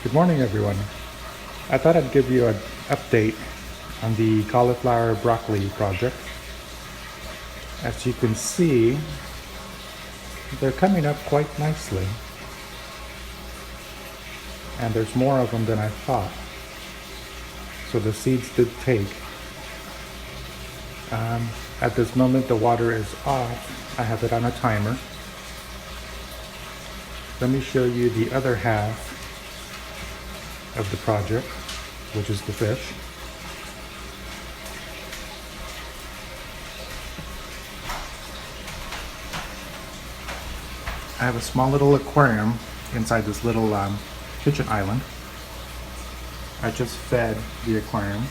Good morning, everyone. I thought I'd give you an update on the cauliflower broccoli project. As you can see, they're coming up quite nicely. And there's more of them than I thought. So the seeds did take. At this moment, the water is off. I have it on a timer. Let me show you the other half of the project, which is the fish. I have a small little aquarium inside this little kitchen island. I just fed the aquarium.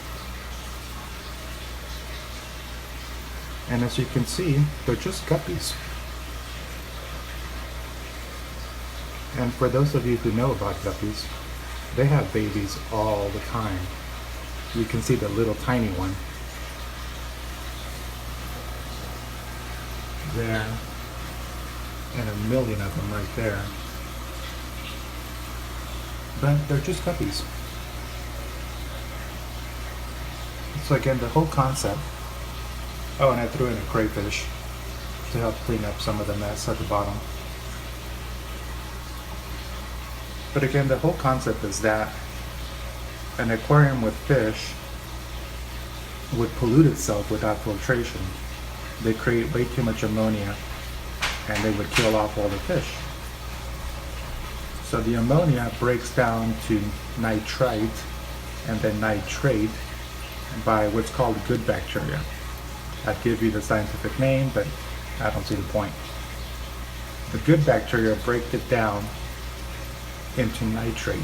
And as you can see, they're just guppies. And for those of you who know about guppies, they have babies all the time. You can see the little tiny one there, and a million of them right there. But they're just guppies. So again, the whole concept. Oh, and I threw in a crayfish to help clean up some of the mess at the bottom. But again, the whole concept is that an aquarium with fish would pollute itself without filtration. They create way too much ammonia and they would kill off all the fish. So the ammonia breaks down to nitrite and then nitrate by what's called good bacteria. I'd give you the scientific name, but I don't see the point. The good bacteria break it down into nitrate.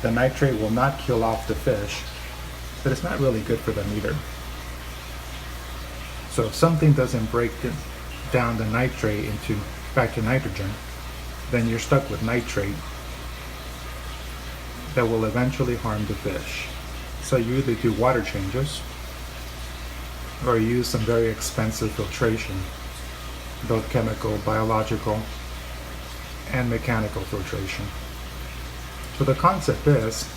The nitrate will not kill off the fish, but it's not really good for them either. So if something doesn't break down the nitrate back to nitrogen, then you're stuck with nitrate that will eventually harm the fish. So you either do water changes or use some very expensive filtration, both chemical, biological, and mechanical filtration. So the concept is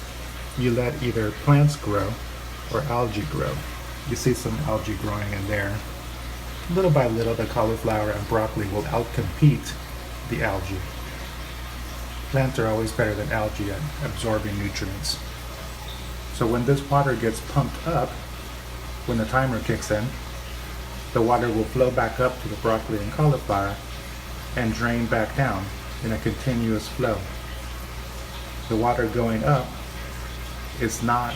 you let either plants grow or algae grow. You see some algae growing in there. Little by little, the cauliflower and broccoli will outcompete the algae. Plants are always better than algae at absorbing nutrients. So when this water gets pumped up, when the timer kicks in, the water will flow back up to the broccoli and cauliflower and drain back down in a continuous flow. The water going up is not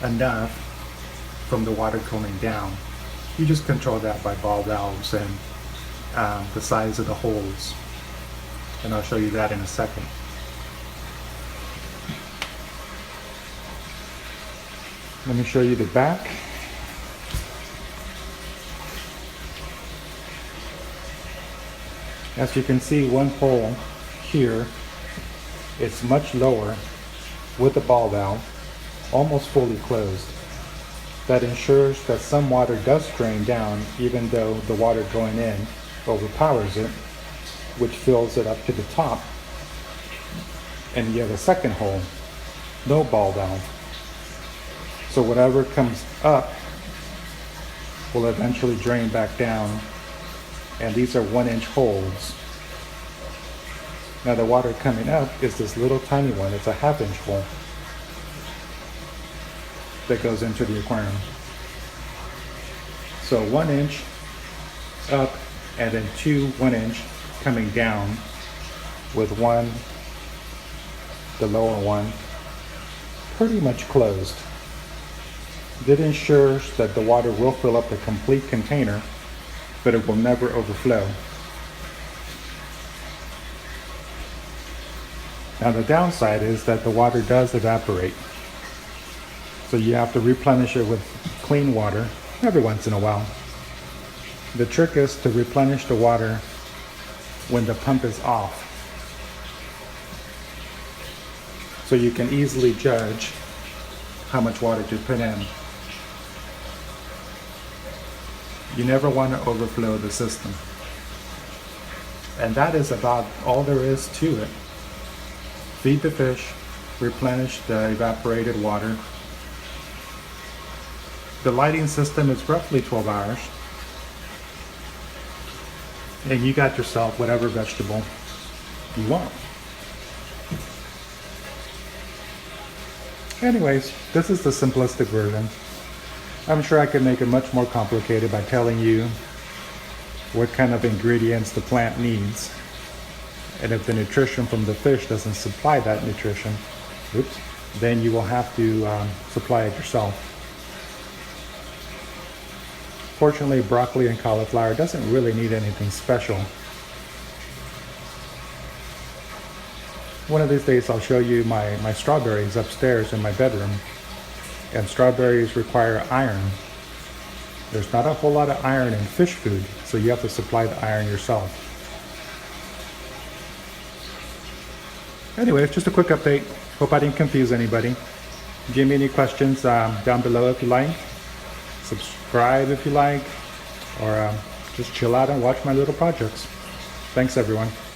enough from the water coming down. You just control that by ball valves and the size of the holes. And I'll show you that in a second. Let me show you the back. As you can see, one hole here, it's much lower with the ball valve, almost fully closed. That ensures that some water does drain down even though the water going in overpowers it, which fills it up to the top. And you have a second hole, no ball valve. So whatever comes up will eventually drain back down, and these are 1-inch holes. Now the water coming up is this little tiny one. It's a 1/2-inch hole that goes into the aquarium. So 1 inch up and then 2 1-inch coming down, with one, the lower one, pretty much closed. That ensures that the water will fill up the complete container, but it will never overflow. Now the downside is that the water does evaporate. So you have to replenish it with clean water every once in a while. The trick is to replenish the water when the pump is off. So you can easily judge how much water to put in. You never want to overflow the system. And that is about all there is to it. feed the fish, replenish the evaporated water. The lighting system is roughly 12 hours. And you got yourself whatever vegetable you want. Anyways, this is the simplistic version. I'm sure I could make it much more complicated by telling you what kind of ingredients the plant needs. And if the nutrition from the fish doesn't supply that nutrition, then you will have to supply it yourself. Fortunately, broccoli and cauliflower doesn't really need anything special. One of these days I'll show you my strawberries upstairs in my bedroom. And strawberries require iron. There's not a whole lot of iron in fish food, so you have to supply the iron yourself. Anyway, it's just a quick update. Hope I didn't confuse anybody. Give me any questions down below if you like. Subscribe if you like. Or just chill out and watch my little projects. Thanks everyone.